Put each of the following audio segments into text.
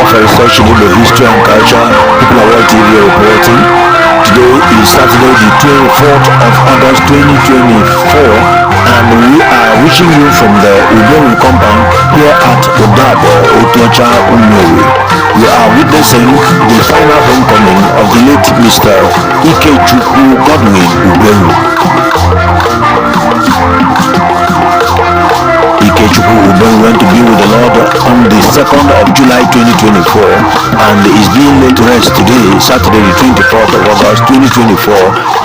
for Research in Igbo History and Culture, Umueri TV reporting. Today is Saturday, the 24th of August 2024, and we are reaching you from the Uberu compound here at Otuocha, Umueri. We are witnessing the final homecoming of the late Mr. Ikechukwu Godwin Uberu. Ikechukwu Uberu went to be with the Lord on the 2nd of July 2024 and is being laid to rest today, Saturday the 24th of August 2024,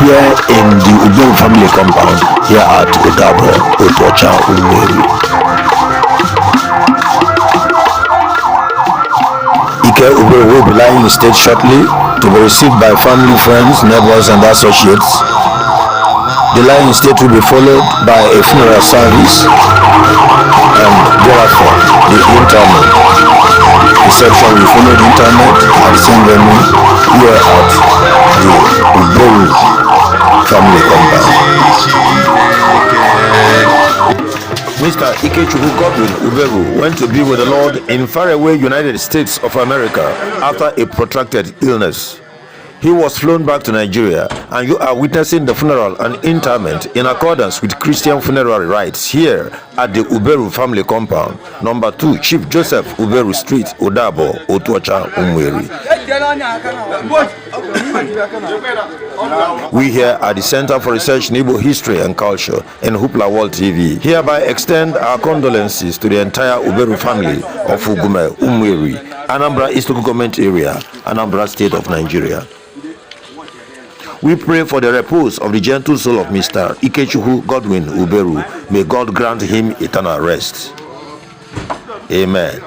here in the Uberu family compound here at Otuocha, Umueri. Ike Uberu will be lying in state shortly to be received by family, friends, neighbors and associates. The lying state will be followed by a funeral service and thereafter the interment. Reception will follow the interment at the same venue here at the Uberu family compound. Mr. Ikechukwu Godwin Uberu went to be with the Lord in faraway United States of America after a protracted illness. He was flown back to Nigeria, and you are witnessing the funeral and interment in accordance with Christian funerary rites here at the Uberu family compound, number 2, Chief Joseph Uberu Street, Odabo, Otuocha, Umueri. We here at the Center for Research in Igbo History and Culture in Hoopla World TV hereby extend our condolences to the entire Uberu family of Umueri, Anambra East Local Government Area, Anambra State of Nigeria. We pray for the repose of the gentle soul of Mr. Ikechukwu Godwin Uberu. May God grant him eternal rest. Amen.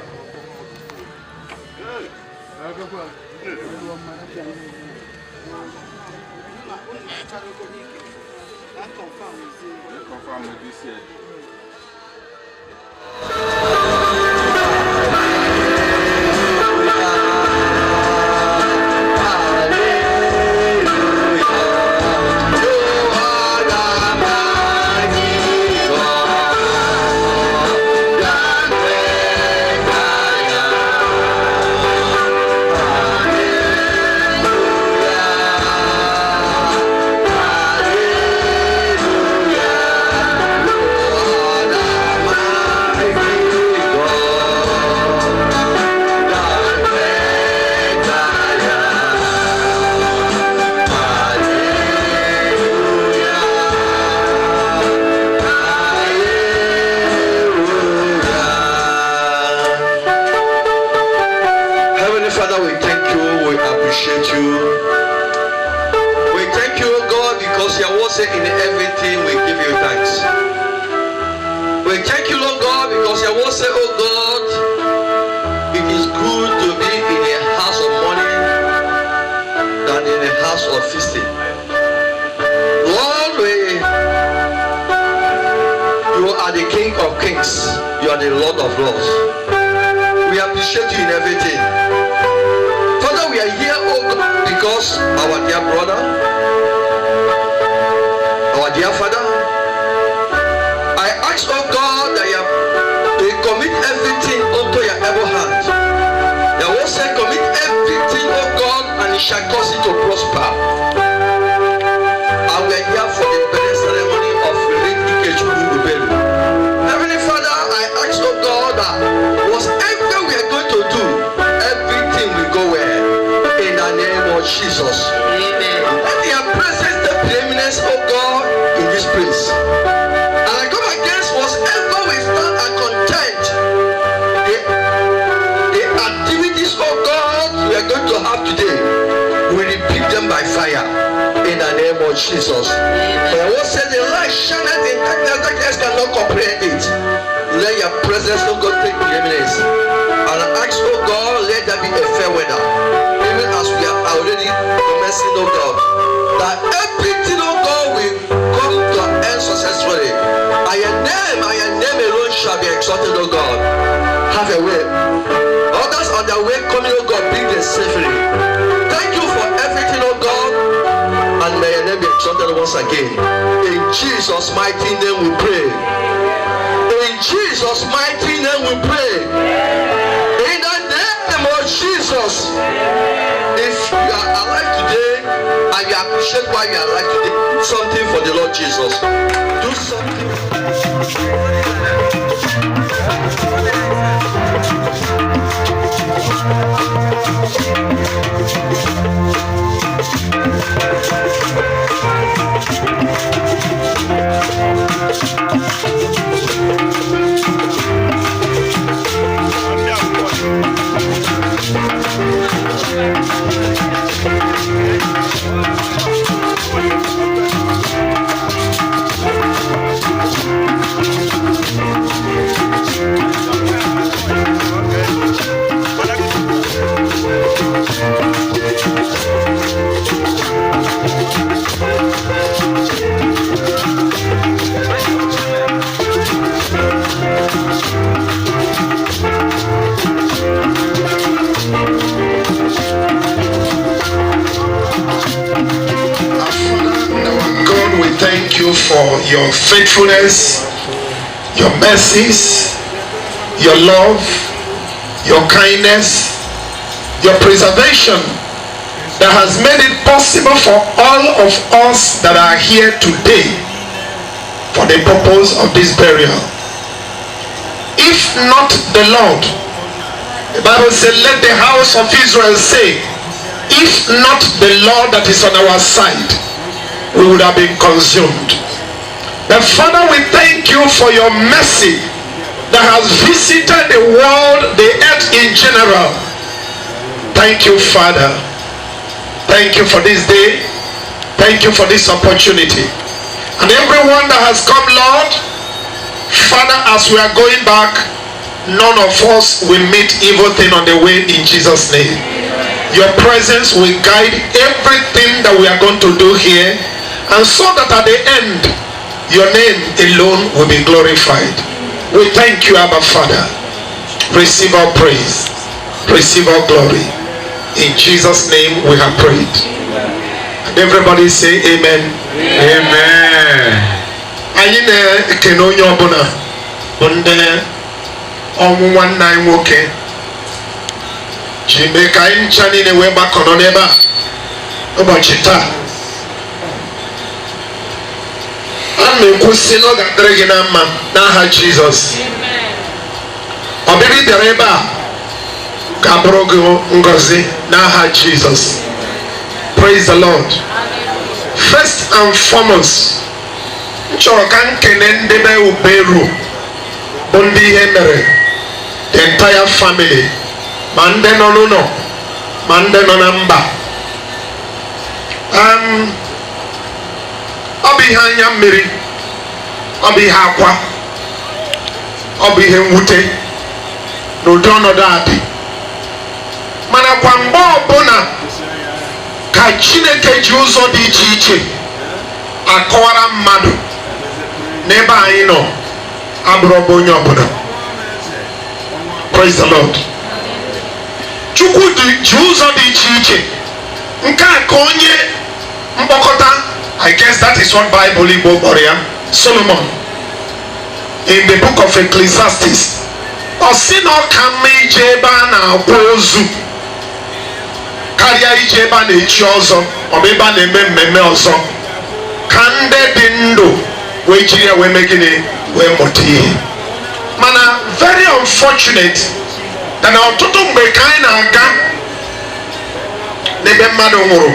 In everything we give you thanks. We thank you, Lord God, because your word said, oh God, it is good to be in a house of mourning than in a house of feasting. Lord, you are the King of Kings. You are the Lord of Lords. We appreciate you in everything. Father, we are here, oh God, because our dear brother, our dear Father, I ask, oh God, that you commit everything unto your able hand. The word said, commit everything, oh God, and it shall cause it to prosper. And we are here for the birthday ceremony of late Ikechukwu Uberu. Heavenly Father, I ask, oh God, that whatever we are going to do, everything will go well. In the name of Jesus. Amen. Let your presence take preeminence, oh God, in this place. And I come against whatever we stand and content the activities, oh God, we are going to have today. We repeat them by fire in the name of Jesus. For the word said the light shineth in darkness, darkness cannot comprehend it. Let your presence, oh God, take preeminence. And I ask, oh God, let there be a fair weather. Even as we are already commencing, oh God, that everything, oh God, will come to an end successfully. And your name alone shall be exalted, oh God. Have a way. Others on their way coming, oh God, bring them safely. Thank you for everything, oh God. And may your name be exalted once again. In Jesus' mighty name we pray. In Jesus' mighty name we pray. In the name of Jesus. appreciate why you are alive today. Do something for the Lord Jesus. Do something. Thank you for your faithfulness, your mercies, your love, your kindness, your preservation that has made it possible for all of us that are here today for the purpose of this burial. If not the Lord, the Bible said, let the house of Israel say, if not the Lord that is on our side, we would have been consumed. But Father, we thank you for your mercy that has visited the world, the earth in general. Thank you, Father. Thank you for this day. Thank you for this opportunity. And everyone that has come, Lord, Father, as we are going back, none of us will meet evil thing on the way in Jesus' name. Your presence will guide everything that we are going to do here, and so that at the end, your name alone will be glorified. We thank you, Abba Father. Receive our praise. Receive our glory. In Jesus' name we have prayed. And everybody say amen. Amen. Ayine kenonyo obuna. Bunde omuwan na nwoke. Chimeka inchani ne weba kononeba. Obochita. Kwụsị n'oge adịrị gị na mma n'aha Jizọs. Ọbịbị bịara ebe a ka bụrụ gị ngọzi n'aha Jizọs. Praise the Lord. First and foremost, nchọrọ ka nkene ndị be Uberu bụ ndị ihe mere, the entire family, ma ndị nọ n'ụlọ ma ndị nọ na mba. Ọ bụ ihe anya mmiri, ọ bụ ihe akwa, ọ bụ ihe mwute n'ụdị ọnọdụ adị, mana kwa mgbe ọbụla ka Chineke ji ụzọ dị iche iche akọwara mmadụ n'ebe anyị nọ, abụrụ bụ onye ọbụla. Praise the Lord. Chukwu ji ụzọ dị iche iche, nke a ka onye mkpokọta, I guess that is what Bible Igbo kpọrọ ya, Solomon, in the book of Ecclesiastes. Ọ sị na ọ ka mma ije ebe a na-akwa ozu karịa ije ebe a na-echi ọzọ, ọ bụ ebe a na-eme mmemme ọzọ, ka ndị dị ndụ wee jiri ya wee mee gịnị, wee mụta ihe. Mana very unfortunate that na ọtụtụ mgbe ka anyị na-aga n'ebe mmadụ nwụrụ,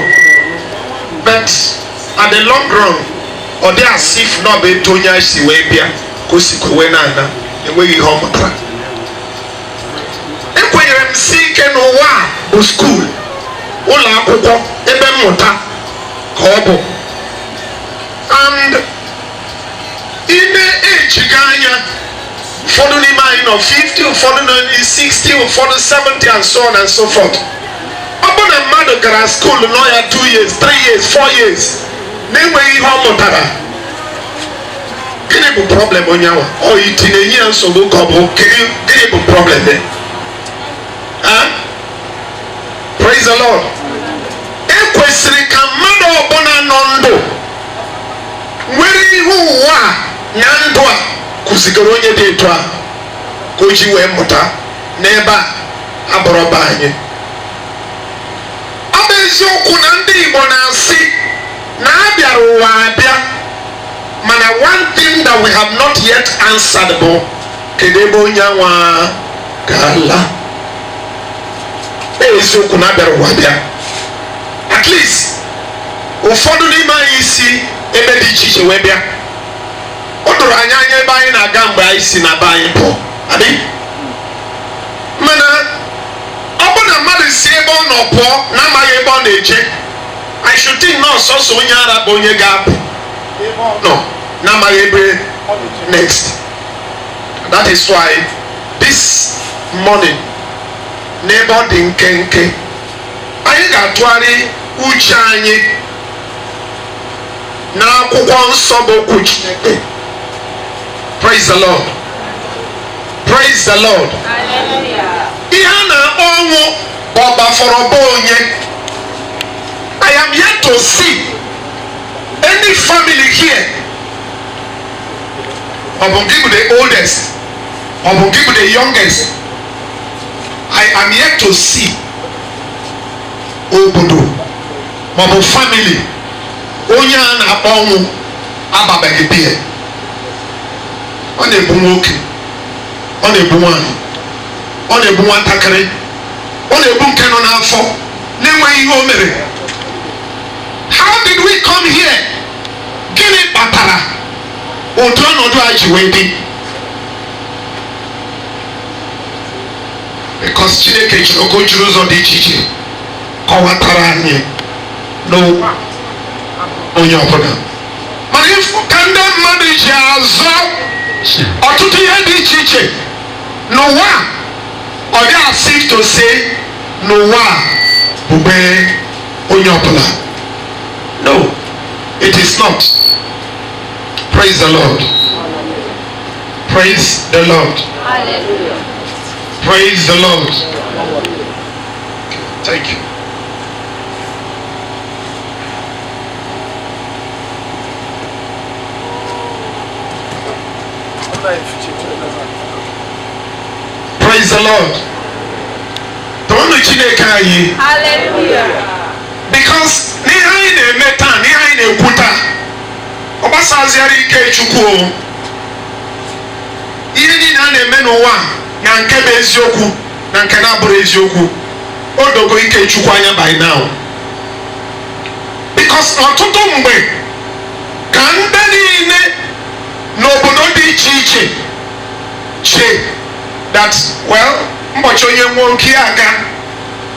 but at the long run, ọ dị as if na ọ bụ etu onye si wee bịa ka o si kwewe na-ana, enweghị ihe ọ mụtara. Ekwenyere m si ike n'ụwa a bụ skuul, ụlọ akwụkwọ, ebe mmụta ka ọ bụ. And ime ejiga anya, ụfọdụ n'ime anyị nọ 50, ụfọdụ nọ 60, ụfọdụ 70 and so on and so forth. Ọ bụ na mmadụ gara skuul nọ ya 2 years, 3 years, 4 years na-enweghị ihe ọ mụtara, gịnị bụ problem onye ahụ? Ọ itinye enyi ya nsogbu ka ọ bụ gịnị bụ problem ya? Praise the Lord. Ekwesịrị ka mmadụ ọbụla nọ ndụ nwere ihe ụwa na ndụ a kụzigoro onye dị etu a ka o ji wee mụta n'ebe a abụrọba anyị. Ọ bụ eziokwu na ndị Igbo na-asị Mana one thing that we have not yet answered bo kedebo nyanwa gala eziokwu na bịara ụwa bịa. At least ụfọdụ n'ime anyị si ebe dị iche iche wee bịa. O doro anya ebe anyị na-aga mgbe anyị si na be anyị pụọ. Adị mana ọ bụ na mmadụ si ebe ọ nọ pụọ na-amaghị ebe ọ na-eje, I should think na ọsọsọ onye ara bụ onye ga-apụ. No, na-amaghị ebe next. That is why this morning n'ebe ọ dị nkenke anyị ga-atụgharị uche anyị n'akwụkwọ nsọ bụ okwu Chineke. Praise the Lord. Praise the Lord. Ihe a na-akpọ ọnwụ bụ ọgbafọrọ bụ onye. I am yet to see any family here. Or give the oldest, or give the youngest. I am yet to see obodo, or family. Onye a na-akpọ ọnwụ ababeghị bie. Ọ na-ebu nwoke, ọ na-ebu nwanyị, ọ na-ebu nwatakịrị, ọ na-ebu nke nọ n'afọ na-enweghị ihe o mere. How did we come here? Gịnị kpatara otu ọnọdụ a ji wee dị? Because Chineke jiri ogo jiri ụzọ dị iche iche kọwatara anyị n'ụwa onye ọbụla. Mana ịfụ ka ndị mmadụ ji azọ ọtụtụ ihe dị iche iche n'ụwa, ọ dị as if to say n'ụwa bụbe onye ọbụla. No, it is not. Praise the Lord. Praise the Lord. Hallelujah. Praise the Lord. Thank you. Praise the Lord. Hallelujah. Because n'ihe anyị na-eme taa, n'ihe anyị na-ekwu taa, ọ gbasaziara Ikechukwu. Ihe niile a na-eme n'ụwa na nke bụ eziokwu na nke na-abụrụ eziokwu, o dogo Ikechukwu anya by now. Because ọtụtụ mgbe ka ndị niile n'obodo dị iche iche che that well ụbọchị onye nwe oke aga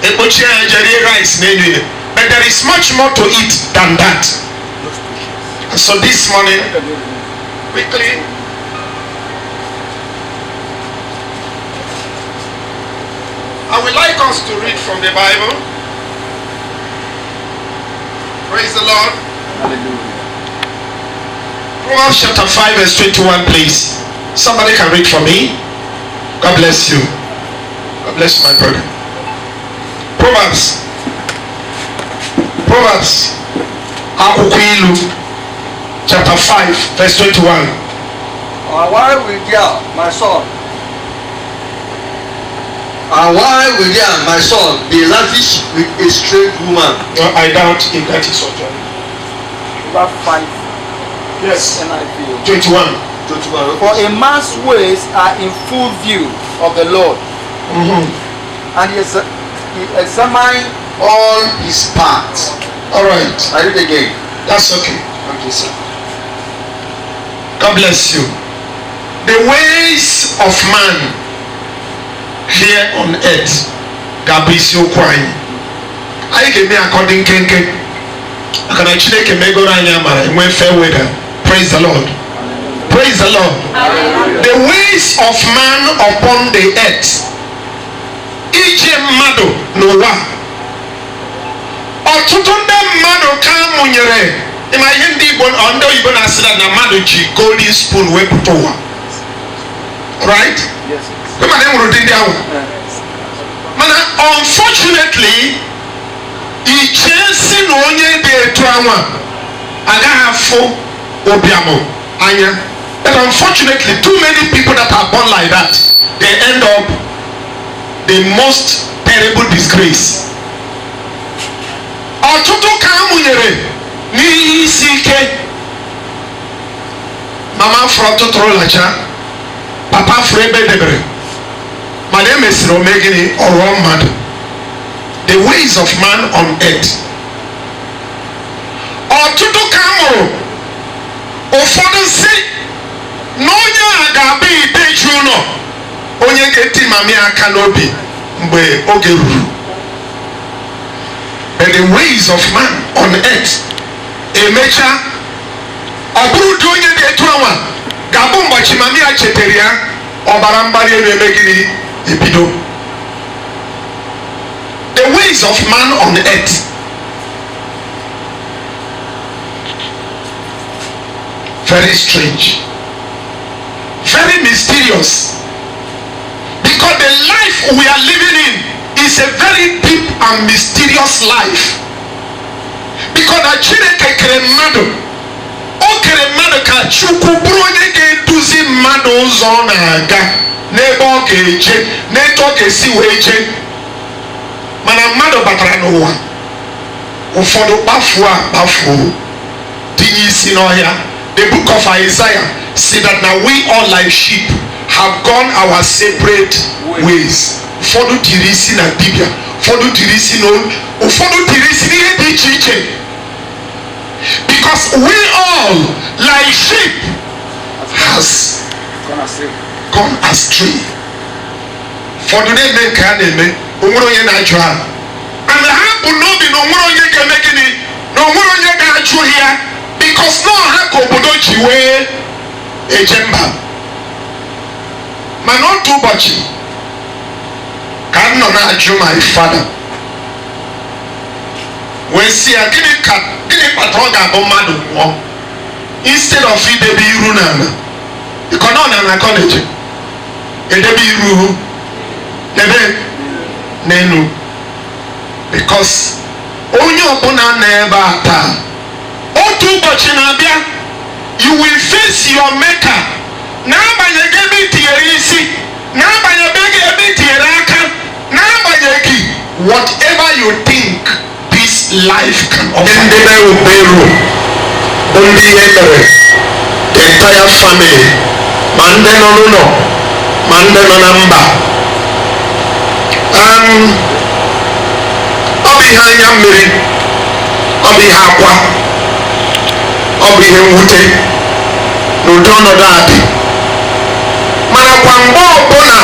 ekpochi anya jere rice n'elu ya. But there is much more to it than that. And so this morning, quickly, I would like us to read from the Bible. Praise the Lord. Hallelujah. Proverbs chapter 5 verse 21, please. Somebody can read for me. God bless you. God bless my brother. Proverbs. Akwụkwọ Ilu chapter 5 verse 21. Why will thou, my son? And why will thou, my son, be lavish with a strange woman? I doubt if that is what you Proverbs 5. Yes. NIV. 21. For a man's ways are in full view of the Lord, and he examines All his parts. All right. I read again. That's okay. Okay, sir. God bless you. The ways of man here on earth, Gabisi Okwany. I give me according kenke. I can actually make go when fair weather. Praise the Lord. Praise the Lord. The ways of man upon the earth. Ije mmadụ n'ụwa. Ọtụtụ ndị mmadụ ka mụnyere. Ịma ihe ndị Igbo na-asị na mmadụ ji golden spoon wepụta ụwa. Right? yes, Kama na enwere ụdị ndị ahụ. Mana unfortunately, iche si na onye dị etu anwa agaghị afụ ụbịamụ anya. But unfortunately, too many people that are born like that, they end up the most terrible disgrace. Ọtụtụ ka amụnyere n'isi ike mama fọrọ tụtụrụ lacha papa fọrọ ebe debere mana emesịrị ome gịnị ọrụ mmadụ. The ways of man on earth. Ọtụtụ ka a mụrụ ụfọdụ si na onye a ga-abụ ideju ụlọ onye ga-eti mami aka n'obi mgbe oge ruru. But the ways of man on earth emecha ọ bụrụ dị onye na-etu anwa ga-abụ mgbachi mami ya chetara ya ọbara mgbali elu eme gịnị ebido. The ways of man on earth. Very strange. Very mysterious. Because the life we are living in is a very deep and mysterious life. Because the Chineke kere mmadụ, o kere mmadụ ka Chukwu bụrụ onye ga-eduzi mmadụ ụzọ ọ na-aga n'ebe ọ ga-eje, n'etu ọ ga-esi wee jee. Mana mmadụ batara n'ụwa ụfọdụ kpafuo tinye isi n'ọhịa. The book of Isaiah said that now we all like sheep have gone our separate ways. Ụfọdụ tiri isi na dibịa, ụfọdụ tiri isi n'olu, ụfọdụ tiri isi n'ihe dị iche iche. Because we all like sheep has gone astray. Ụfọdụ na-eme nke a na-eme onwere onye na-ajụ ha. And ha bụ n'obi na onwere onye ga-eme gịnị na onwere onye ga-ajụ ya. Because no ha ka obodo ji wee eje mba. Mana otu ụbọchị ka m nọ na-ajụ my father wee sị ya gịnị kpatara ọ ga-abụ mmadụ nwụọ instead of idebe iru n'ala. Ịkọ nọ na kọleji edebe iru n'ebe n'enu. Because onye ọbụla nọ ebe a taa otu ụbọchị na-abịa you will face your maker. N'agbanyeghị ebe itinyere isi, n'agbanyeghị ebe itinyere aka, n'agbanyeghị whatever you think this life can offer. Ndị be Uberu bụ ndị ihe mere the entire family, ma ndị nọ n'ụlọ ma ndị nọ na mba. Ọ bụ ihe anya mmiri, ọ bụ ihe akwa, ọ bụ ihe mwute n'ụdị ọnọdụ a dị. Mana kwa mgbe ọbụla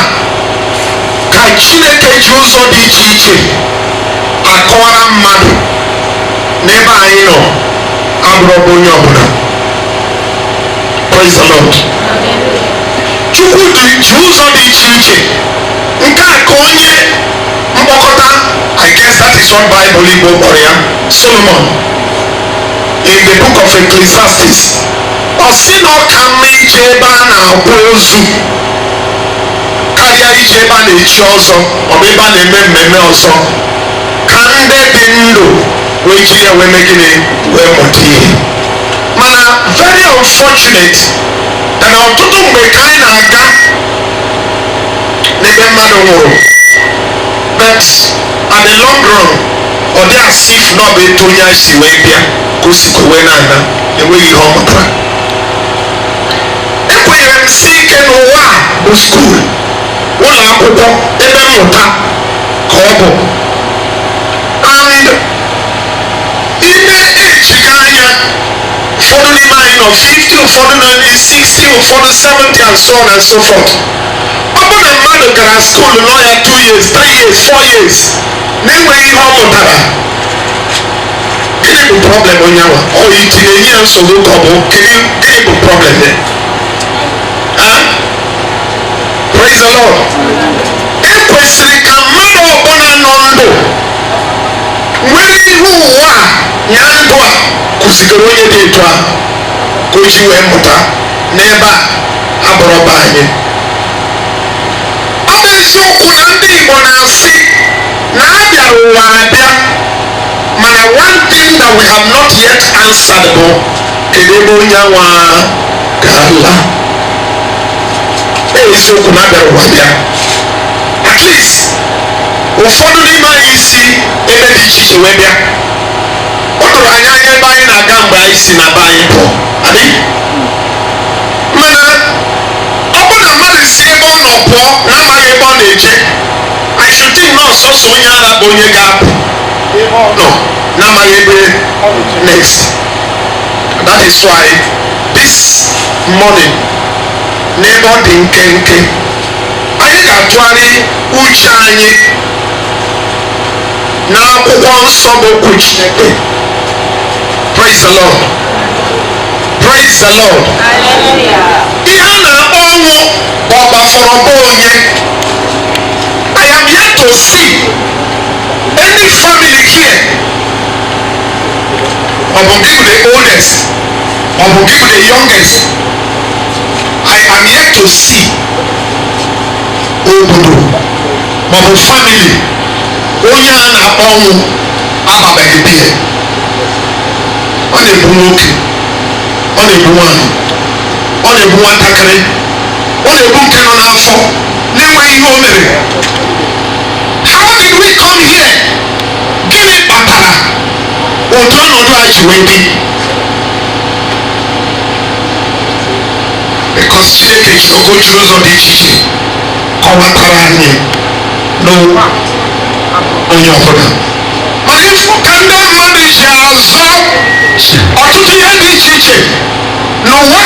ka Chineke ji ụzọ dị iche iche akọwara mmadụ n'ebe anyị nọ abụrụ onye ọbụla. Praise the Lord. Chukwu ji ụzọ dị iche iche nke a ka onye mkpokọta, I guess that is what Bible Igbo kpọrọ ya, Solomon, in the book of Ecclesiastes. Ọ sị na ọ ka mma ije ebe a na-akwa ozu karịa ije ebe a na-echi ọzọ maọbụ ebe a na-eme mmemme ọzọ, ka ndị dị ndụ wee ji ya wee mee gịnị wee mụta ihe. Mana very unfortunate na ọtụtụ mgbe ka anyị na-aga n'ebe mmadụ nwụrụ, but at the long run ọ dị as if na ọ bụ etu onye anyị si wee bịa ka o sikwa wee na-ana enweghị ihe ọ mụtara. Ekwenyere m si ike n'ụwa a bụ skuul, ụlọ akwụkwọ, ebe mmụta ka ọ bụ. And ime ejighị anya ụfọdụ n'ime anyị nọ 50, ụfọdụ nọ 60, ụfọdụ 70 and so on and so forth. Ọ bụ na mmadụ gara skuul nọ ya 2 years, 3 years, 4 years na-enweghị ihe ọ mụtara, gịnị bụ problem onye ahụ? Ọ itinye ihe ya nsogbu ka ọ bụ gịnị bụ problem ya? Praise the Lord. Ekwesịrị ka mmadụ ọbụla nọ ndụ nwere ihe ụwa ya ndụ a kụzigoro onye dị etu a ka o ji wee mụta n'ebe a abụrọba anyị. Ọ bụ eziokwu na ndị Igbo na-asị na a bịara ụwa abịa, mana one thing that we have not yet answered bụ kedu ebe onye anwa ga-ala. Eziokwu na a bịara ụwa bịa, at least ụfọdụ n'ime anyị si ebe dị iche iche wee bịa. o doro anyị anya ebe anyị na-aga mgbe anyị si na be anyị pụọ adị mana ọ bụrụ na mmadụ si ebe ọ nọ pụọ na-amaghị ebe ọ na-eje I should think na ọsọsọ onye ara bụ onye ga-apụ nọ na-amaghị ebe next. That is why this morning n'ebe ọ dị nkenke anyị ga-atụgharị uche anyị n'akwụkwọ nsọ bụ okwu Chineke. Praise the Lord. Praise the Lord. Ihe a na-akpọ ọnwụ bụ ọgbafọrọ bụ onye. I am yet to see any family here. Ọ bụ gị bụ the oldest, ọ bụ gị bụ the youngest. I am yet to see obodo ma ọ bụ family onye a na-akpọ ọnwụ ababeghị bie. Ọ na-egbu nwoke, ọ na-egbu nwanyị, ọ na-egbu nwatakịrị, ọ na-egbu nke nọ n'afọ na-enweghị ihe o mere. How did we come here? Gịnị kpatara otu ọnọdụ a ji wee dị? Because Chineke ji ogo juru ụzọ dị iche iche kọwatara anyị n'ụwa onye ọbụla. Mana ịfụ ka ndị mmadụ ji azọ ọtụtụ ihe dị iche iche n'ụwa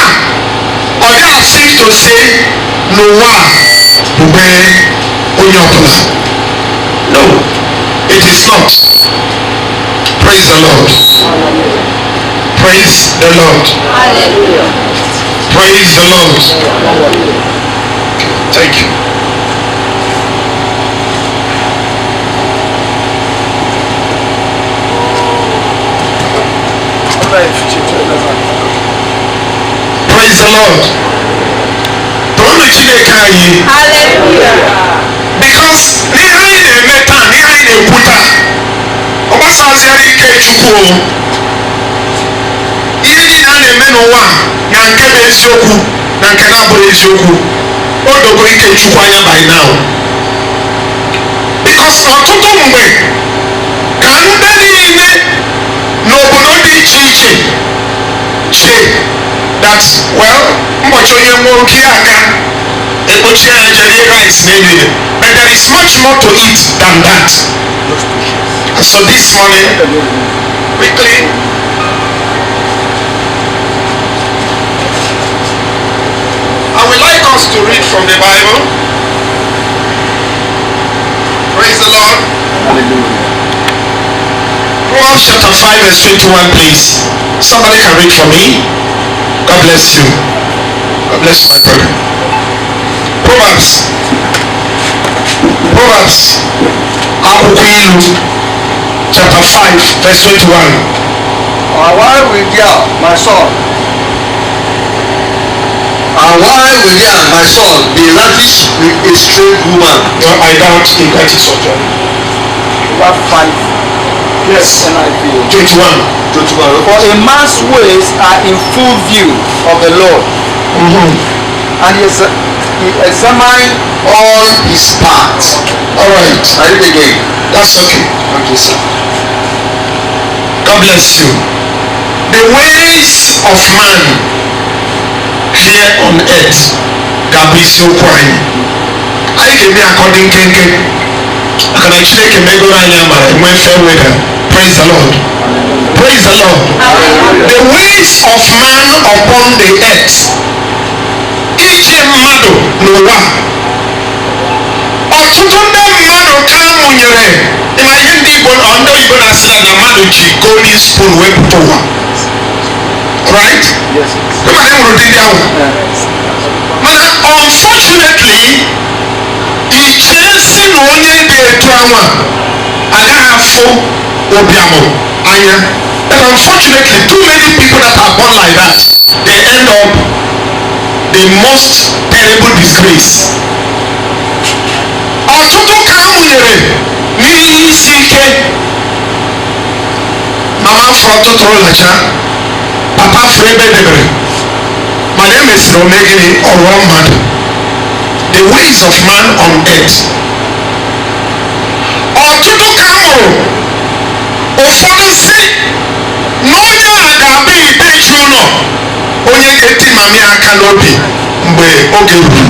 ọ dị asị tose n'ụwa bube onye ọbụla. No, it is not. Praise the Lord. Praise the Lord. Hallelujah. Praise the Lord. Thank you. Praise the Lord. Tonu Chineke anyị. Hallelujah. Because n'ihe anyị na-eme taa n'ihe anyị na-ekwu taa ọ gbasaziara Ikechukwu o. Ihe niile a na-eme n'ụwa na nke bụ eziokwu na nke na-abụghị eziokwu o dogo Ikechukwu anya by now. Because ọtụtụ mgbe ka ndị niile n'obodo dị iche iche che that well ụbọchị onye nwe oge aka ekpochie ya jere rice n'elu ya, but there is much more to it than that. And so this morning quickly I would like us to read from the Bible. Praise the Lord. Proverbs chapter 5 verse 21 please. Somebody can read for me. God bless you. God bless my brother. Proverbs akwụkwọ ilu chapter 5 verse 21. Why will thou, my son? And why will ya, my son, be lavish with a strange woman? No, I doubt if that is what you're. Proverbs 5. Yes. NIV. 21. For a man's ways are in full view of the Lord, and he examines All his paths. All right. I read again. That's okay. Okay, sir. God bless you. The ways of man here on earth ga-abụ isiokwu anyị. Anyị ga-eme akọdị nkenke maka na Chineke megoro anyị amara enwe fair weather. Praise the Lord. Praise the Lord. The ways of man upon the earth. Ije mmadụ n'ụwa. Ọtụtụ ndị mmadụ ka amụnyere ịma ihe ndị Igbo ndị oyibo na-asị na mmadụ ji golden spoon wepụta ụwa. Right? yes, Ịma na enwere ụdị ahụ. Mana unfortunately ichesi na onye dị etu anwa agaghị afụ ụbịamụ anya. And unfortunately too many people that are born like that they end up the most terrible disgrace. Ọtụtụ ka amụnyere n'ihe isi ike. Mama fụrụ ọtụtụrụ lacha, papa fụrụ ebe debere, mana e mesịrị ome gịnị ọghọọ mmadụ. The ways of man on earth. Ọtụtụ ka amụrụ ụfọdụ si onye ga-eti mami aka n'obi mgbe oge ruru.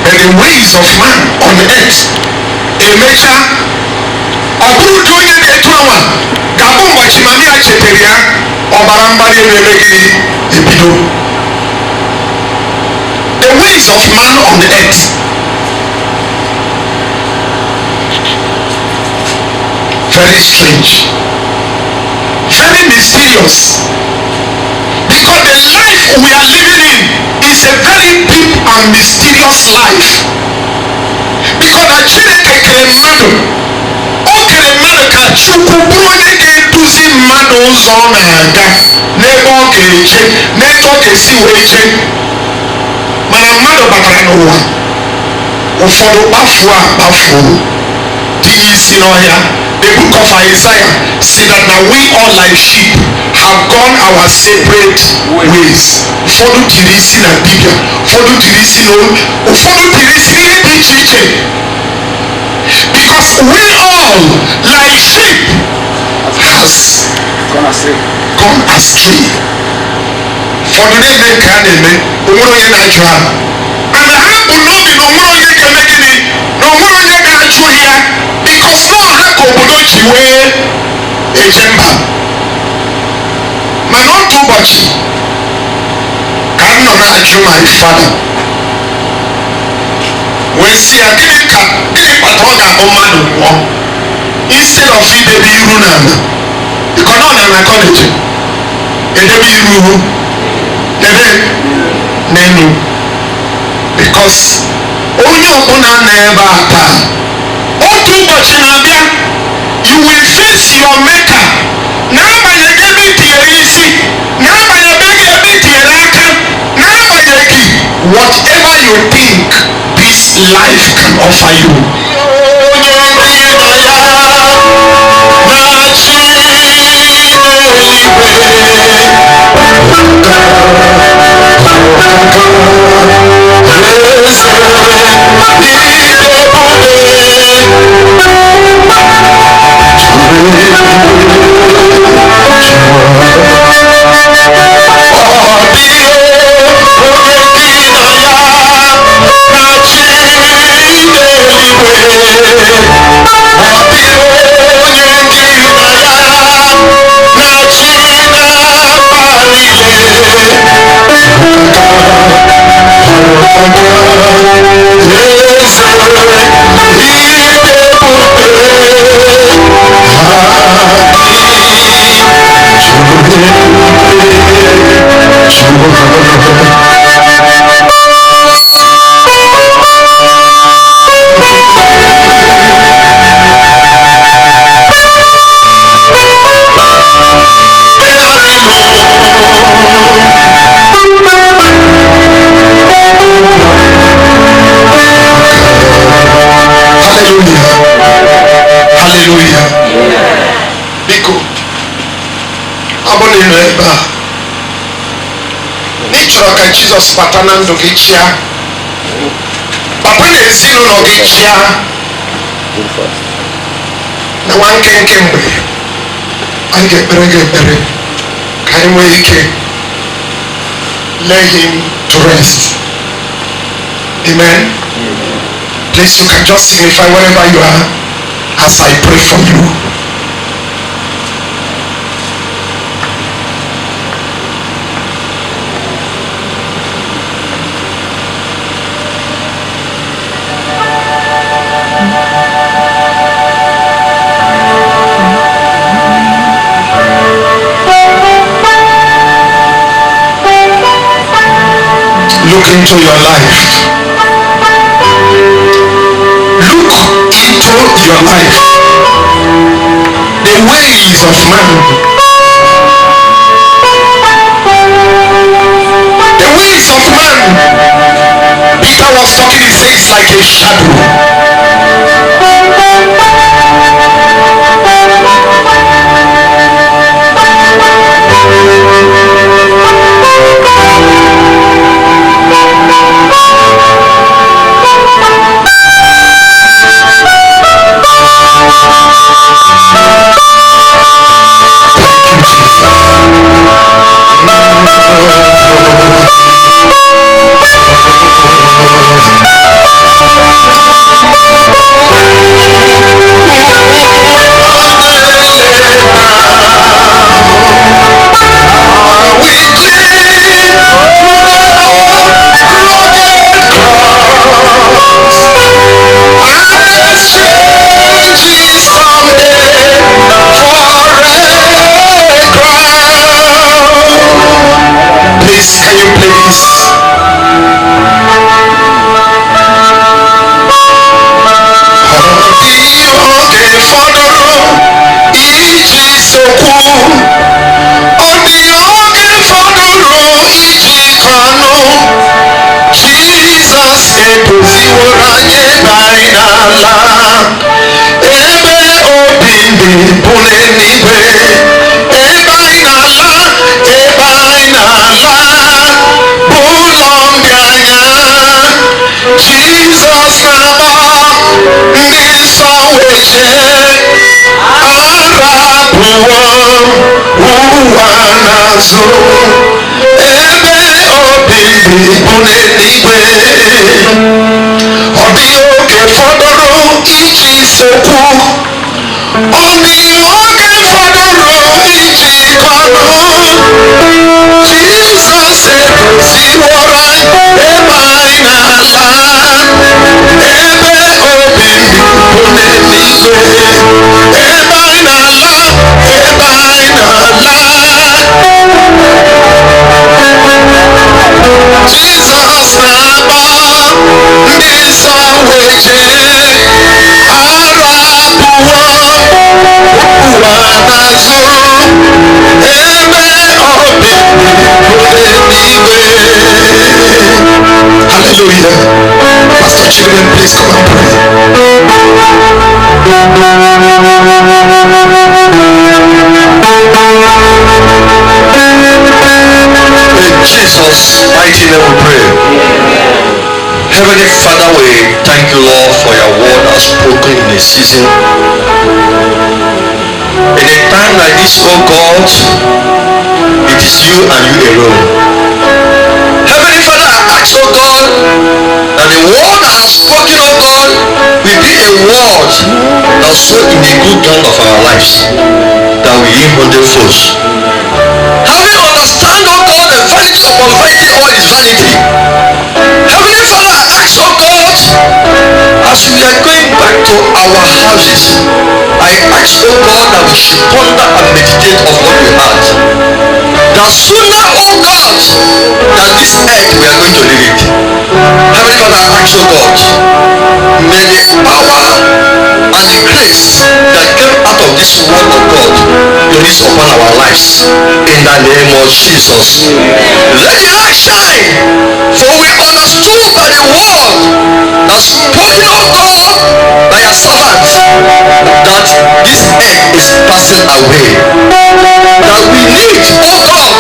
But the ways of man on earth emecha ọ bụrụ ụdị onye na-etu anwa ga-abụ ụbọchị mami a chetere ya ọbara mgbali elu emegiri ebido. The ways of man on earth very strange, very mysterious, because the life we are living in is a very deep and mysterious life. Because na Chineke kere mmadụ, o kere mmadụ ka Chukwu bụrụ onye ga-eduzi mmadụ ụzọ ọ na-aga n'ebe ọ ga-eje, n'etu ọ ga-esi wee jee. Mana mmadụ batara n'ụwa, ụfọdụ kpafuo akpafuo dị isi n'ọhịa. The book of Isaiah said that now we all like sheep have gone our separate ways. Ụfọdụ jiri isi na dibịa, ụfọdụ jiri isi n'olu, ụfọdụ jiri isi n'ihe dị iche iche. Because we all like sheep has gone astray. Ụfọdụ na-eme nke a na-eme, onwere onye na-ajụ ha. And ha bụ n'obi na onwere onye ga-eme gịnị, na onwere onye ga-ajụ ya. Because no ha ka obodo ji wee eje mba. Mana otu ụbọchị ka m nọ na-ajụ my father wee sị ya gịnị kpata ọ ga-abụ mmadụ nwụọ instead of idebe iru n'ala. Ịkọ nọ na kọleji edebe iru debe n'elu. Because onye ọbụla nọ ebe a taa otu ụbọchị na-abịa you will face your maker. N'agbanyeghị ebe itinyere isi, n'agbanyeghị ebe itinyere aka, n'agbanyeghị whatever you think this life can offer you. Onye bi na ya na-achị n'ịchọrọ ka Jizọs bata na ndụ gị chịa, bata na ezinụlọ gị chịa, na nwa nkenke mgbe anyị ga-ekpere gị ekpere ka anyị nwee ike lay him to rest. Amen. Please, you can just signify wherever you are as I pray for you. Look into your life. Look into your life. The ways of man. The ways of man. Peter was talking, he says it's like a shadow. fọdụrụ iji sokwu, ọ dị oge fọdụrụ iji kọnụ. Jizọs edoziworo anyị ebe anyị n'ala, ebe obi ndị bụ n'eluigwe, ebe anyị n'ala, ebe anyị n'ala bụ ụlọ ndị anya. Jizọs na-agba ndị nsọ wee jee, arapụwo ụwa n'azụ, ebe obi ndị bụ n'eluigwe. Ọ dị oge fọdụrụ iji sokwu, ọ dị oge fọdụrụ iji kọnụ. Jizọs edoziworo anyị ebe anyị n'ala, ebe obi ndị bụ n'eluigwe, ebe anyị n'ala, ebe anyị n'ala. Jizọs na-agba ndị nsọ wee jee, arapụwo ụwa n'azụ, ebe obi bụ n'eluigwe. Hallelujah. Pastor Children, please come and pray. In Jesus' mighty name we pray. Heavenly Father, we thank you, Lord, for your word as spoken in a season. In a time like this, oh God, it is you and you alone. Heavenly Father, I ask, oh God, that the word I have spoken, oh God, will be a word that sow in the good ground of our lives, that we yield 100-fold. Having understand, oh God, the vanity upon vanity, all is vanity. Heavenly Father, I ask, oh God, as we are going back to our houses, I ask, oh God, that we should ponder and meditate on what we had. That sooner, oh God, than this earth we are going to leave it. Heavenly Father, I ask, oh God, may the power and the grace that came out of this word of God release upon our lives in the name of Jesus. Let the light shine, for we understood by the word that spoken, oh God, by your servant, that this earth is passing away. That we need, oh God,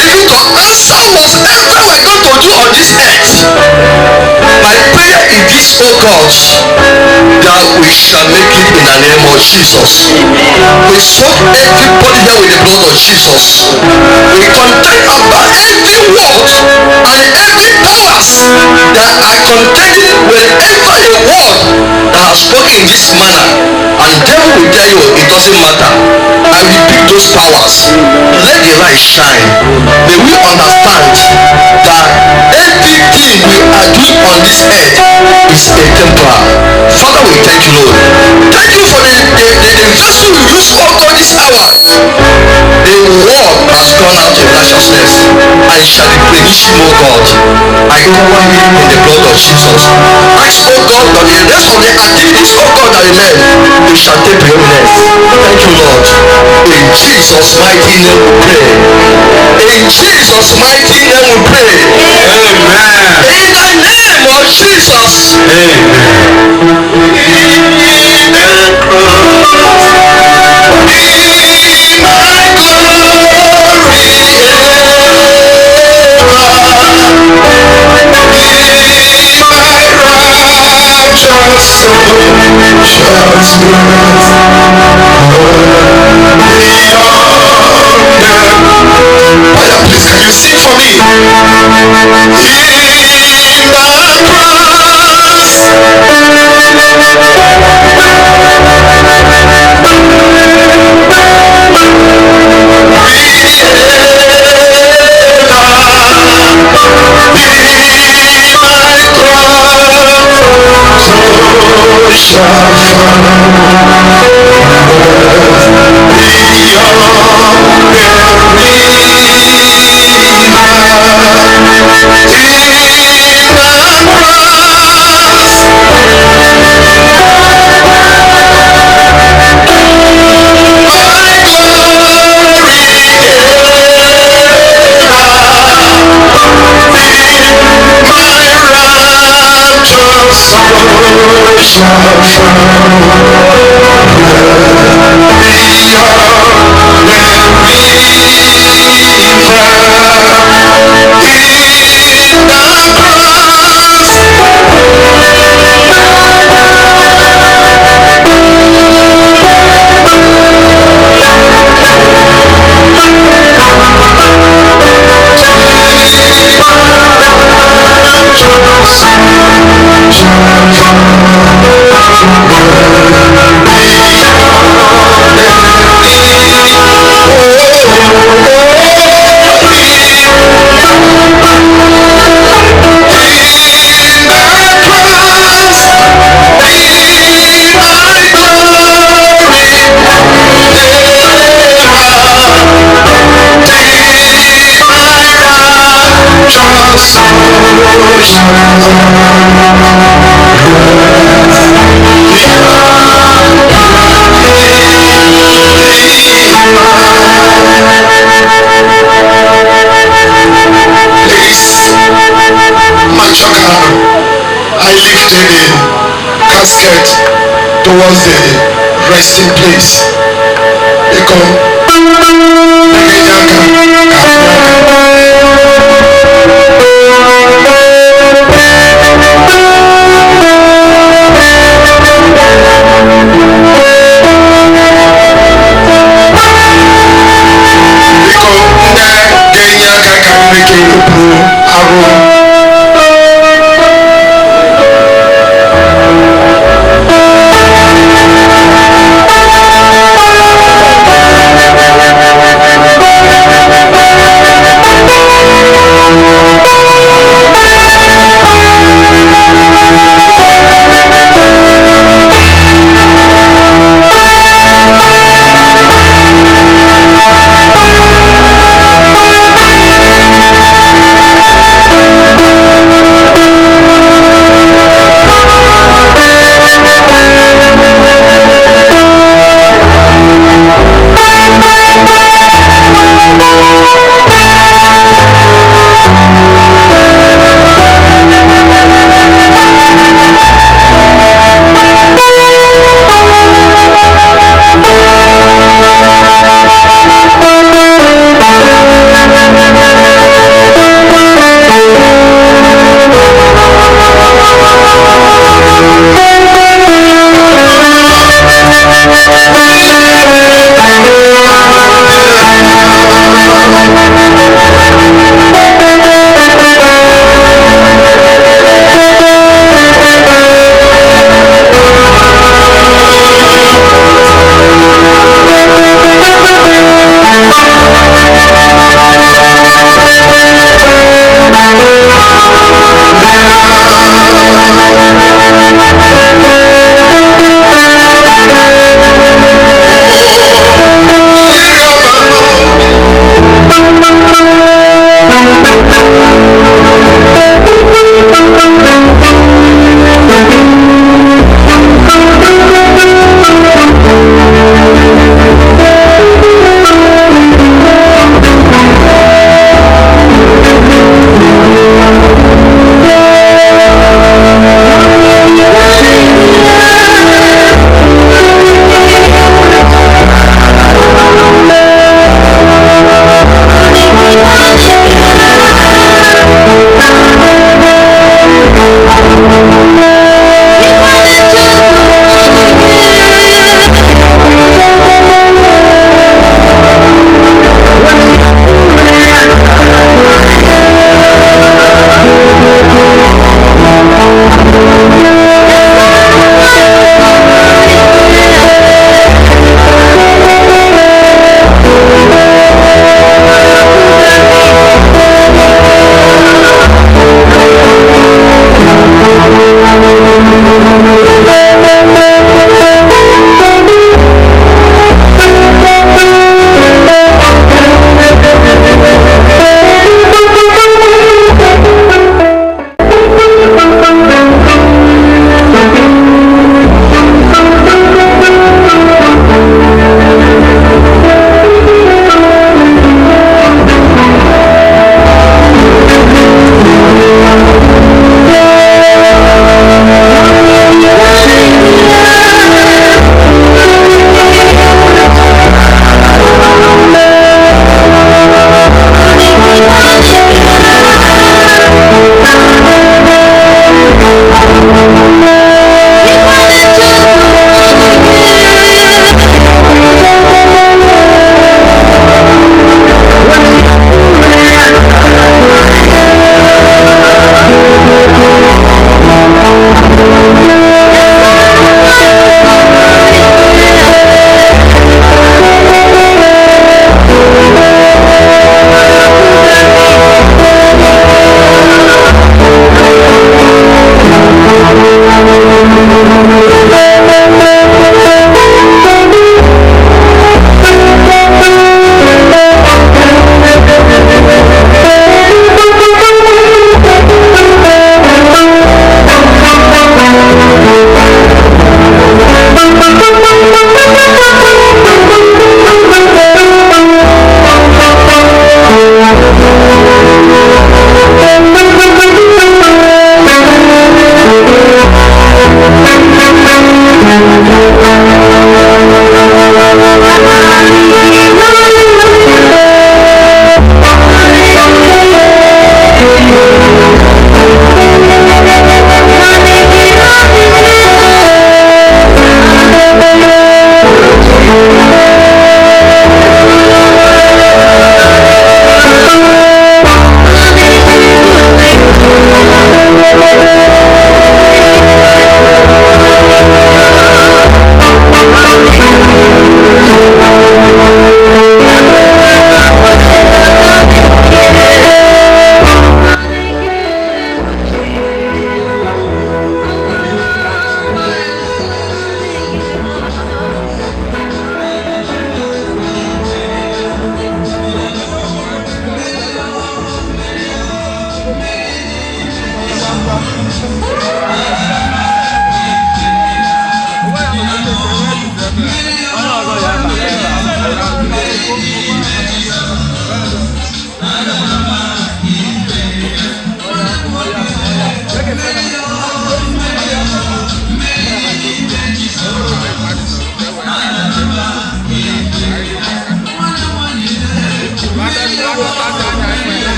even to answer whatever we're going to do on this earth. My prayer is this, oh God, that we shall make it in the name of Jesus. We soak everybody here with the blood of Jesus. We contend about every word and every powers that are contending whenever a word that has spoken in this manner. And devil will tell you it doesn't matter. I repeat those powers. Let the light shine. May we understand that everything we are doing on this earth is a temporal. Father, we thank you, Lord. Thank you for the vessel you use, oh God, this hour. The word has gone out in righteousness and shall replenish him, oh God. I cover him in the blood of Jesus. Ask, oh God, that the rest of the activities, oh God, that remain, we shall take preeminence. Thank you, Lord. In Jesus' mighty name we pray. In Jesus' mighty name we pray. Amen. In the name of Jesus. Amen. Please, can you sing for me? In the casket towards the resting place. They come.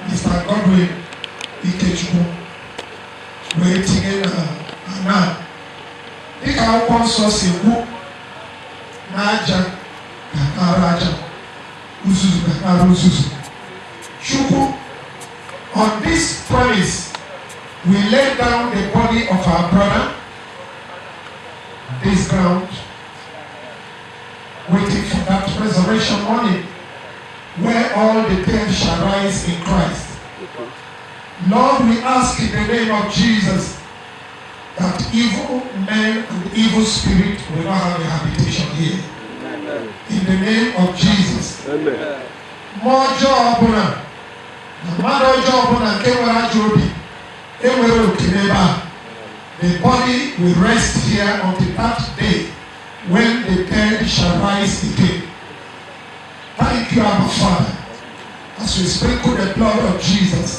Mr. Godwin Ikechukwu wee tinye na dịka akwụkwọ nsọ si kwu na aja ga-akara aja, uzuzu ga-akara uzuzu. Chukwu, on this promise, we lay down the body of our brother, this ground, waiting for that resurrection morning, where all the dead shall rise in Christ. Lord, we ask in the name of Jesus that evil men and evil spirit will not have a habitation here. Amen. In the name of Jesus. Amen. Mojo ọbụla na mmadụ ọjọọ ọbụla nke nwere ajọ obi enwere oke n'ebe a. The body will rest here until that day when the dead shall rise again. Thank you, Abba Father, as we sprinkle the blood of Jesus.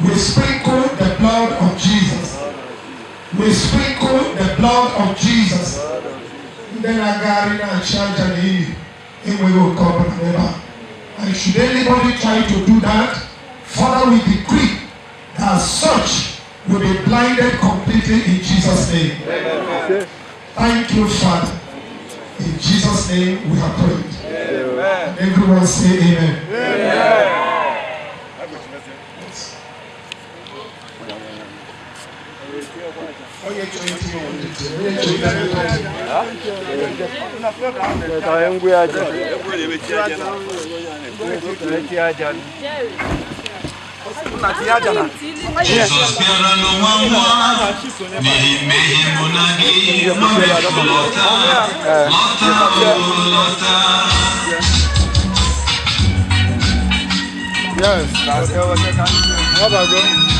We sprinkle the blood of Jesus. We sprinkle the blood of Jesus. Then I got it and charge and we will come never. And should anybody try to do that, Father, we decree that such will be blinded completely in Jesus' name. Amen. Thank you, Father. In Jesus' name we have prayed. Amen. Everyone say amen. Amen. Jesus bịara n'ụwa nwa n'ime mụ na gị lọta lọta lọta. Yes, that's how I can. How about go?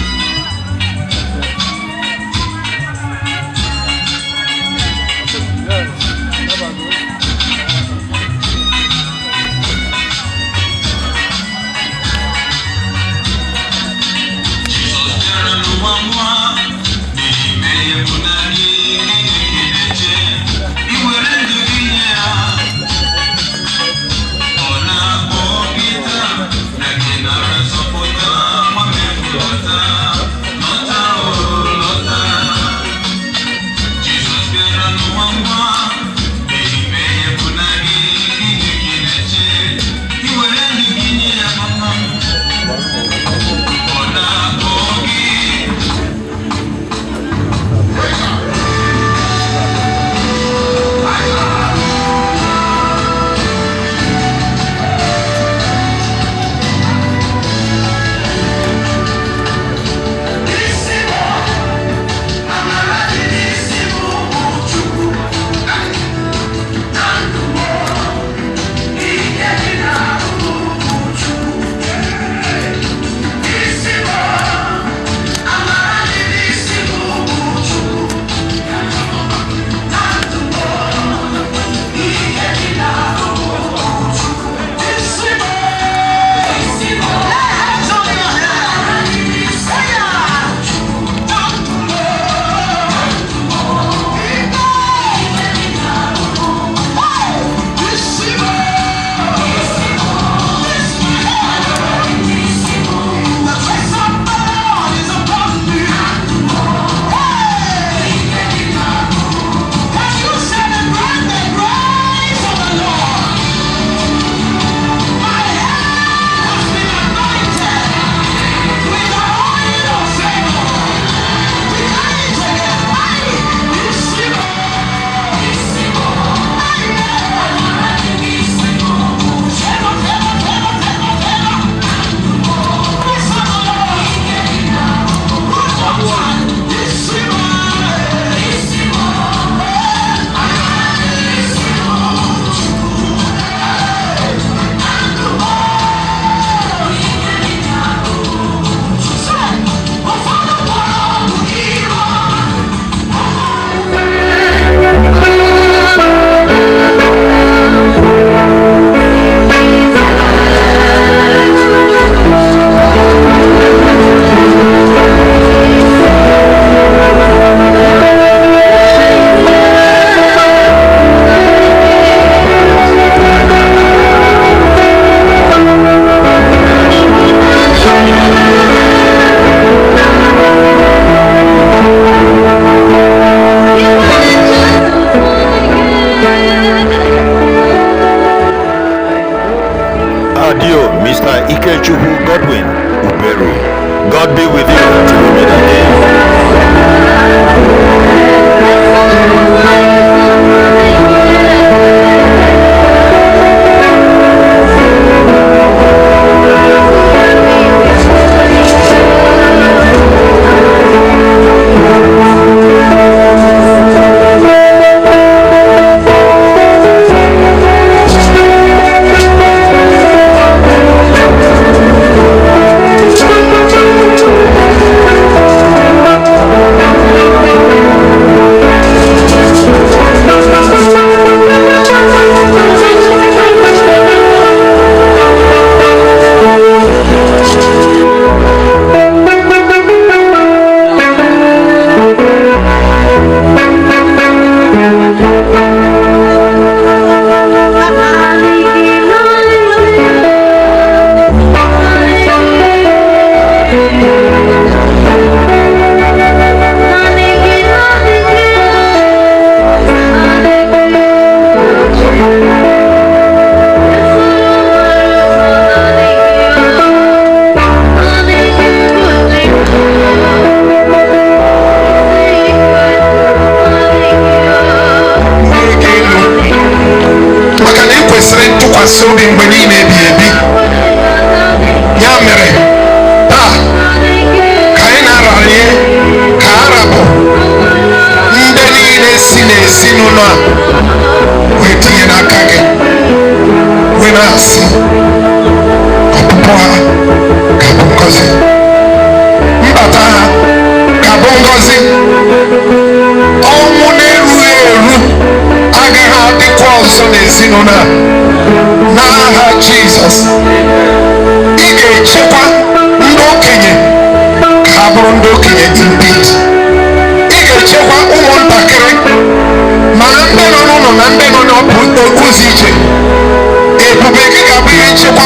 Mr. Ikechukwu Godwin Uberu. God be with you until we meet again.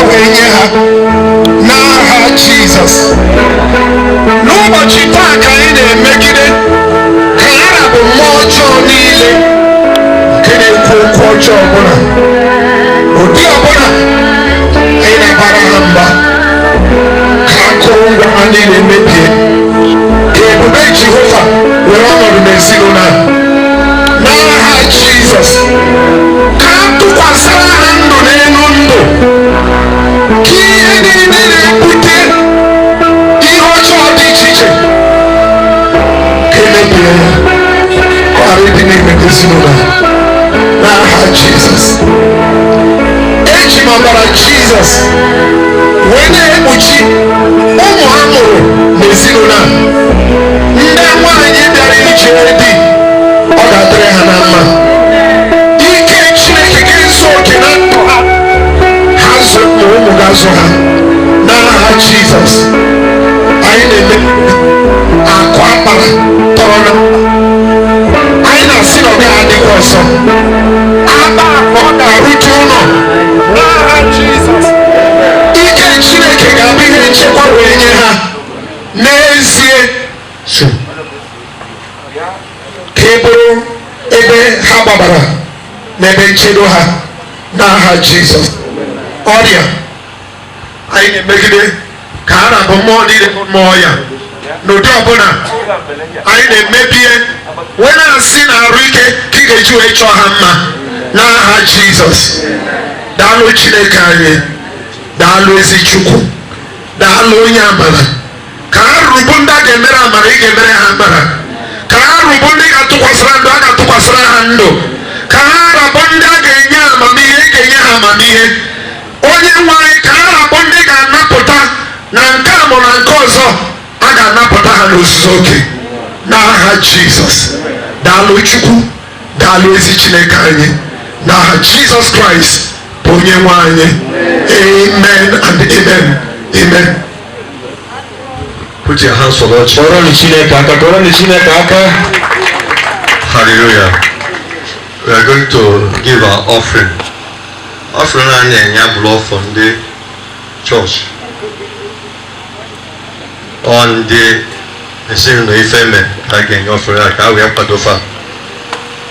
wee nye ha n'aha Jizọs. N'ụbọchị taa ka anyị na-emegide ka ya rabụ mmụọ ọjọọ niile nke na-ekwu okwu ọjọọ ọbụla, ụdị ọbụla anyị na-abara ha mba, ka akụrụngwa ha niile mebie, ka ebube Jehova were ọnọdụ n'ezinụlọ ha n'aha Jizọs. Ka a tụkwasịra ha ndụ n'elu ndụ, ka ihe niile na-ebute ihe ọjọọ dị iche iche ka emebie ya, ka ọ ghara ịdị n'ime ezinụlọ ha n'aha Jizọs. Eji m ọbara Jizọs wee na-ekpuchi ụmụ ha mụrụ n'ezinụlọ a, ndị nwaanyị bịara ije di, ọ ga-adịrị ha na mma. Ike Chineke ga-ezu oke na ndụ ha, ha zụ ma ụmụ ga-azụ ha n'aha Jizọs. Anyị na-eme akụ akpara tọrọ na anyị na-asị na ọ ga-adịkwa ọzọ, akpa akpa ọ ga-arụju ụlọ n'aha Jizọs. Ike Chineke ga-abụ ihe nchekwa wee nye ha n'ezie, ka e bụrụ ebe ha gbabara n'ebe nchedo ha n'aha Jizọs. Ọrịa anyị na-emegide ka a na-abụ mmụọ niile bụ mmụọ ya n'ụdị ọbụla, anyị na-emebie wee na-asị na arụ ike ka ị ga-eji wee chọọ ha mma n'aha Jizọs. Daalụ Chineke anyị, daalụ ezi Chukwu, daalụ onye amara. Ka ha rụbụ ndị a ga-emere amara, ị ga-emere ha amara. Ka ha rụbụ ndị ga-atụkwasịra ndụ, a ga-atụkwasịra ha ndụ. Ka ha rabụ ndị a ga-enye amamihe, ị ga-enye ha amamihe. Onye nwe anyị, ka ha rabụ ndị ga-anapụta na nke a mụrụ na nke ọzọ, a ga-anapụta ha n'ozuzu oke n'aha Jizọs. Daalụ Chukwu, daalụ ezi Chineke anyị, n'aha Jizọs Kraịst bụ onye nwe anyị. Amen and amen. Amen. Put your hands for Lord. Hallelujah. We are going to give our offering. Offering and blood from the church. On the same effemen again offering like we have padofa.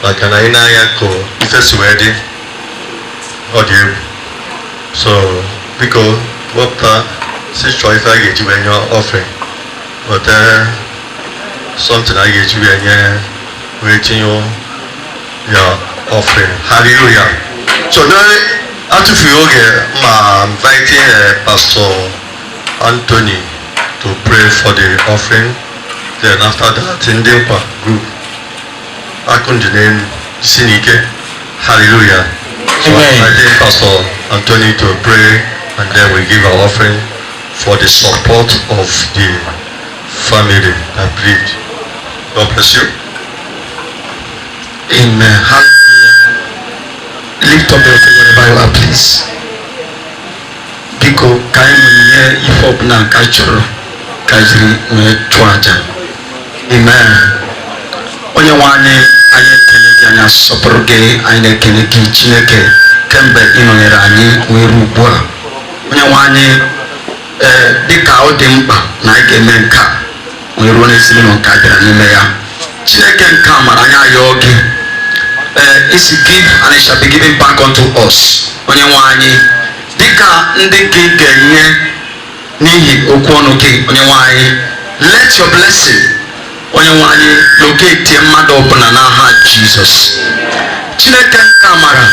Like an ayako if it's wedding or the so because what says choice I get you when you're offering. But something I get you when you're waiting your offering. Hallelujah. So now after you get my inviting Pastor Anthony to pray for the offering. Then after that in the group I continue Sinike. Hallelujah. So I think Pastor Anthony to pray, and then we give our offering for the support of the family that breathed. God bless you. Amen. Hallelujah. Lift up your finger wherever you are, please. Biko kaimanye ifop na kachoro kajiri mwetuaja. Amen. Onye wani anyị ekele gị, anyị asọpụrụ gị, anyị na-ekele gị Chineke kemgbe ị nọnyere anyị wee ruo ugbu a. Onye nwe anyị dịka ọ dị mkpa na anyị ga-eme nke a wee ruo n'ezinụlọ nke a bịara n'ime ya. Chineke nke a mara anyị ayọọ gị, isi give and it shall be given back unto us. Onye nwe anyị dịka ndị gị ga-enye n'ihi okwu ọnụ gị, onye nwe anyị let your blessing onye nwe anyị locate mmadụ ọbụla n'aha Jizọs. Chineke nke amara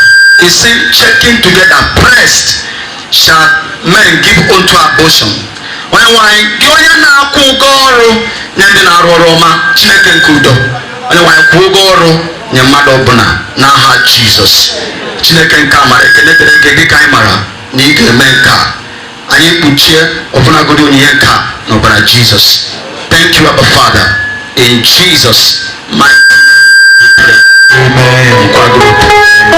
isi checking together pressed shall men give unto abortion. Onye nwe anyị gị onye na-akwụ ụgwọ ọrụ nye ndị na-arụ ọrụ ọma, Chineke nke udo, onye nwe anyị kwụ ụgwọ ọrụ nye mmadụ ọbụla n'aha Jizọs. Chineke nke amara ekele dịrị gị dịka anyị mara na ị ga-eme nke a, anyị kpuchie ọbụlagodi onyinye nke a n'ọbara Jizọs. Thank you, Abba Father. In Jesus' mighty name we pray. Amen. Oh,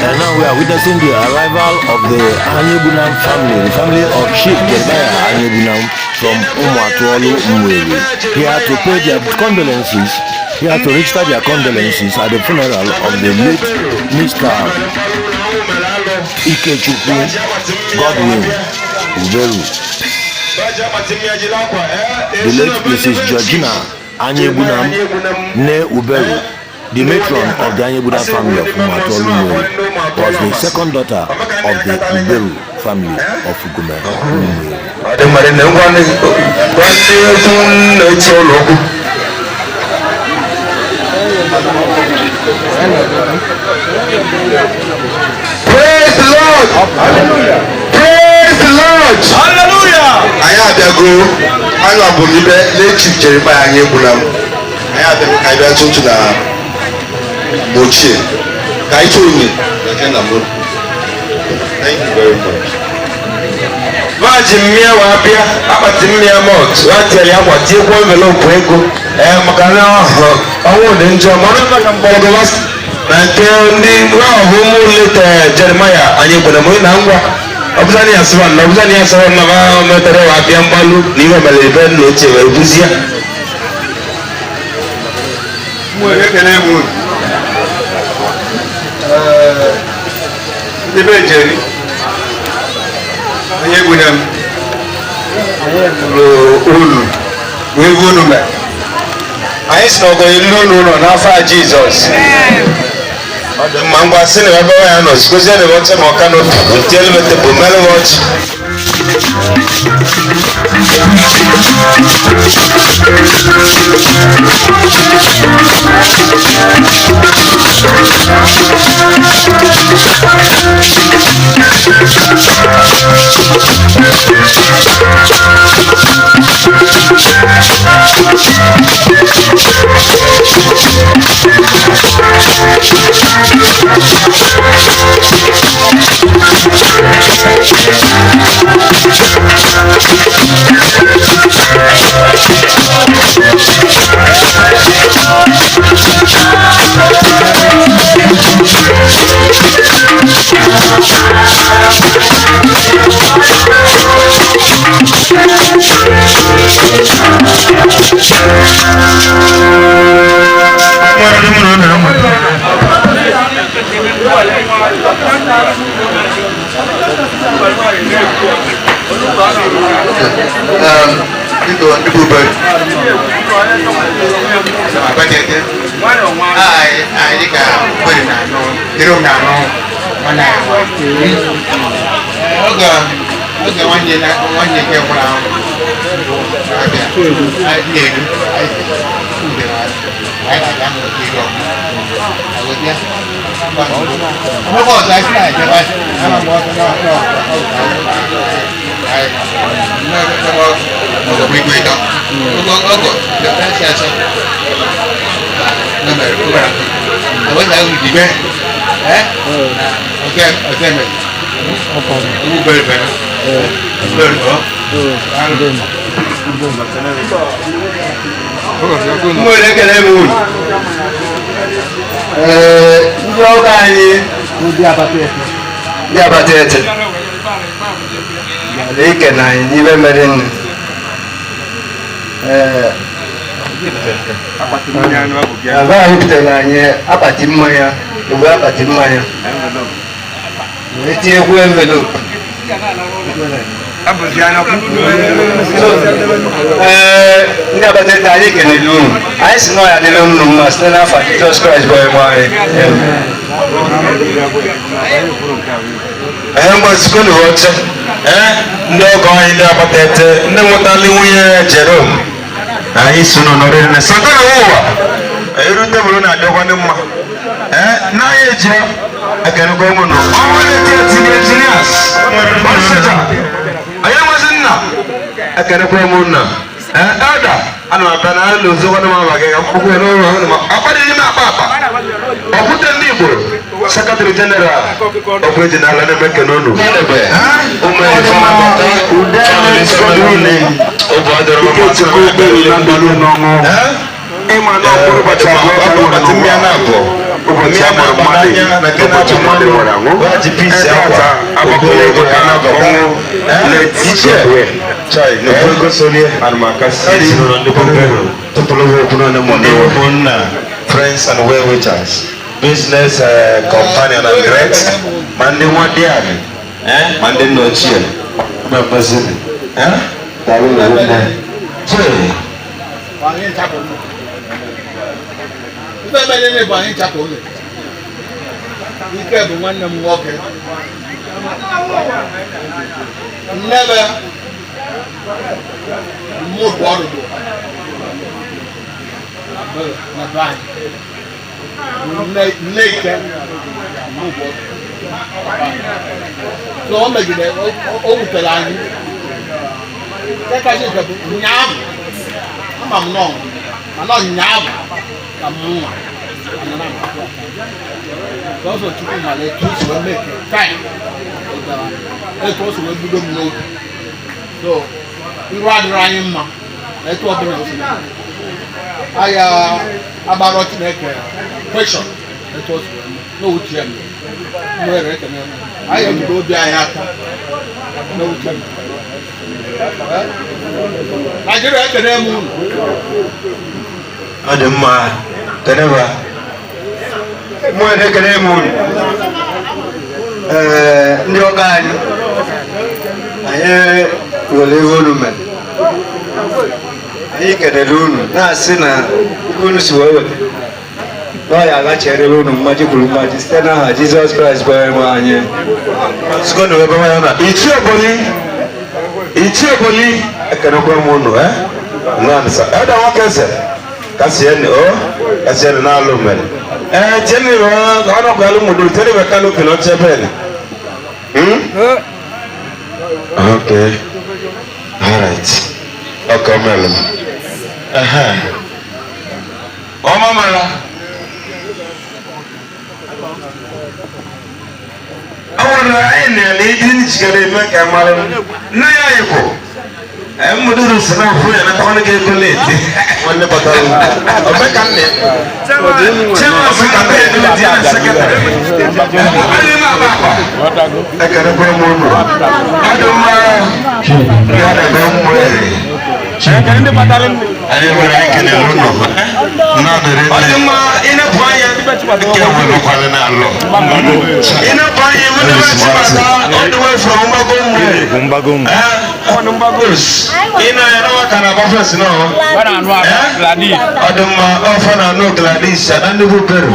And now we are witnessing the arrival of the Anyebunam family, the family of Chief Jeremiah Anyebunam from Umueri, here to pay their condolences, here to register their condolences at the funeral of the late Mr. Ikechukwu, Godwin, Uberu. The late Mrs. Georgina Anyebunam, ne Uberu, the matron of the Anyebunam family of Umueri, was the second daughter of the Uberu family of Umueri. Praise the Lord! Hallelujah! Praise the Lord! Hallelujah! I have a go. I have a believe let Chief Jeremiah Anyebunam. I have a to the Mochi. I told me. Thank you very much. Vajimia wapia abatimia mot wati ya kwati kwa envelope ego makana awon njo mono ka mbogo was na ke ndi wa homo lete Jeremiah Anyebunam mo na ngwa obuzani aswa na ba metere wapia mbalu niwe melebe no chewe buzia Mwere kele mu Debejeri Anyebunam ulu wevunu me anyị si n'ọgọ ilu n'ụlọ n'afọ a Jizọs ọ dị mma ngwa sị na ebe ya nọ sikozie na ebe ma ọka n'otu ntị elemete bụ mere ọchị Jesus Christ boy boy. Was going to watch no going there but that no one Jerome. I soon on a second over. I don't know one of my I can go on. All the engineers. I wasn't now. I can go on now. Ada, anu abana lozo wana mabage ampuku no apade ni mapapa. Okuta ndibo. Secretary General of Regional and American Onu. Umueri ụbọchị mmịa na-abụ ụbọchị agbara mmanya na nke na-abụ mmadụ nwere anwụ ji pisi akwa agbakọla ego ka na-abụ iche chai na ego solie anụmakasị ụmụnna friends and well wishers business companion and great ma ndị nwa dị anyị ma ndị nna ochie mmemmezili daalụ na nne ife ebe niile bụ anyị chapụ ụlọ ike bụ nwanne m nwoke nnebe mmụdụ ọrụ bụ na be anyị nne ike mmụdụ ọrụ so o megide o wutere anyị kekachi nke bụ nyaabụ ama m nọ mana nyaabụ ka mụnwa also chukwu mara etu o si wee mee time etu o si wee bido m n'obi so iru adịrị anyị mma na etu ọbụla o si aya agbara Chineke kweshọn etu o si wee n'owuchi ya nwere ekene anyị ebido obi anyị aka n'owuchi ya Nigeria ekene m unu ọ dị mma keneba mụ ekene m unu ndị ọka anyị were ihe unu mere anyị kenere unu na-asị na unu si wee weta na ọ ya agachere unu mmaji kwuru mmaji site n'aha Jizọs Kraịst bụ onye anyị Ichie Oboli ekenekwa m unu nsa ede nwoke eze kasieni na-alụ mere tieni ọnọkwa alụ mụdụ tieni beka n'oke n'oche bene okay alright ọka melụ ọma mara awụrụ na anyị na-ele ịdị njikere eme ka mara nna ya ịkwụ mmadụ si na afọ ya na tawana ga ego leti nwanne batara ọbẹ ka nne chema si ka be ego leti na sekretary anyị ma ba kwa ekere kwa mu no ado ma ya da be Umueri cheka ndị batara nne anyị nwere ike na ru no na dere ado ma ina kwa ya ke wo kwa na alọ ina kwa ya wo na ba bata all the way from Mbagom ina ya rawa kana ba fes no bana no Gladys aduma ofana no Gladys and the Uberu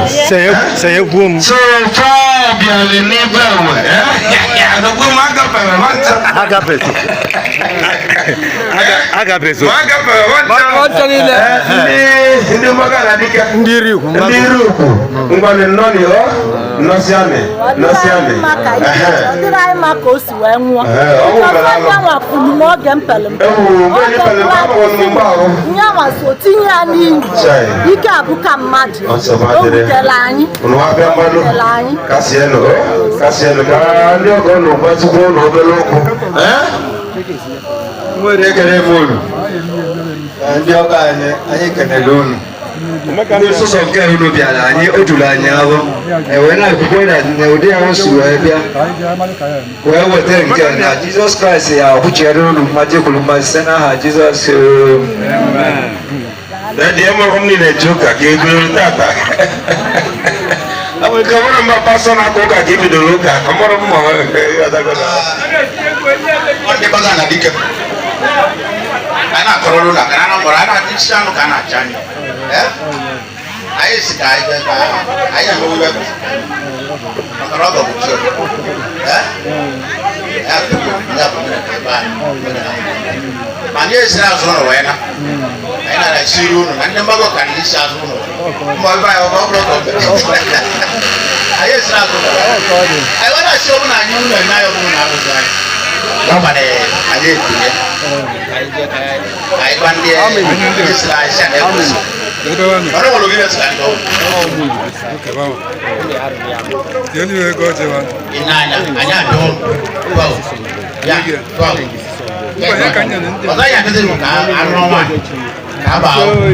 say boom so far biale ni bawe no go magape so magape ndi magala dika ndiri ku ngwane noni nosiame Dira maka o si wee nwụọ. N'oge mpelem. Nyawa so tinye ya n'iyi. Ike abụka mmadụ. O wutere anyị. Kasienu ka ndị ọgọ n'ụgbọchukwu n'obere okwu. Nwere ekele m unu. Ndị ọgọ anyị kenere unu. Ndị nsụsọ nke unu bịara anyị o juru anyị ahụ. Ewe na-ekwukwe na ụdị ahụ si wee bịa wee weta nke na Jizọs Kraịst ya kwuchiere unu mmaji kwuru mma site n'aha Jizọs. Ndị emụrụ m niile eji ụka ka ebidoro tata abụ ike ọbụrụ mba pasọ na-akụ ụka ka ebidoro ụka ọmụrụ mma ndị baga na dike a na-akọrọ ụlọ ka a na-akọrọ a na-adịchi anụ ka a na-acha anya anyị si ka anyị emewe ibe maka na ọ bụ chi ma ndị esi azụ ụlọ wee na anyị na-esi iri ụlọ na ndị mmadụ ka na-esi azụ ụlọ mma ebe anyị ọ bụrụ anyị esi azụ ụlọ anyị wee na-esi ọbụla anyị ụlọ enye anyị ọbụla na arụzụ anyị gbanwere anyị etinye anyị gwa ndị esi anyị si na-ekwesị ọrụ nwere oge esi anyị ọbụla ịnanya anyị adị ụlọ ya ọzọ ya adịghị ka anụ ọnwa about